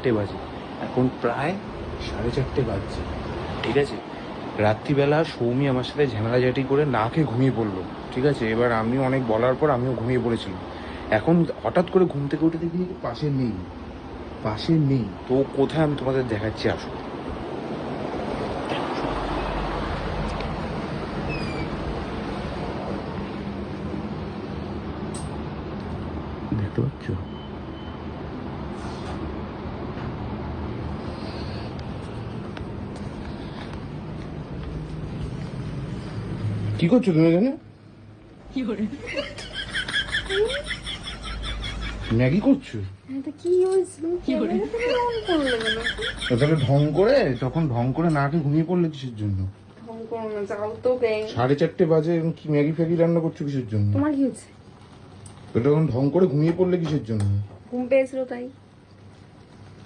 4:30 বাজে, এখন প্রায় 4:30 বাজছে, ঠিক আছে। রাত্রিবেলা সৌমি আমার সাথে ঝামেলাঝাটি করে না খেয়ে ঘুমিয়ে পড়লো, ঠিক আছে। এবার আমি অনেক বলার পর আমিও ঘুমিয়ে পড়েছিলাম। এখন হঠাৎ করে ঘুম থেকে উঠে দেখি পাশে নেই, পাশে নেই। তো কোথায় আমি তোমাদের দেখাচ্ছি, আসো। দেখতে পাচ্ছ? কি করছো তুমি এখানে? ম্যাগি করছো? কি হয়েছিল? তাহলে ঢং করে, তখন ঢং করে না খেয়ে ঘুমিয়ে পড়লে কিসের জন্য? ঢং করো না, যাও তো ব্যাং। 4:30 বাজে, কি ম্যাগি ফ্যাগি রান্না করছো কিসের জন্য? তোমার কি হচ্ছে? তো তখন ঢং করে ঘুমিয়ে পড়লে কিসের জন্য? ঘুম পেয়েছিল তাই।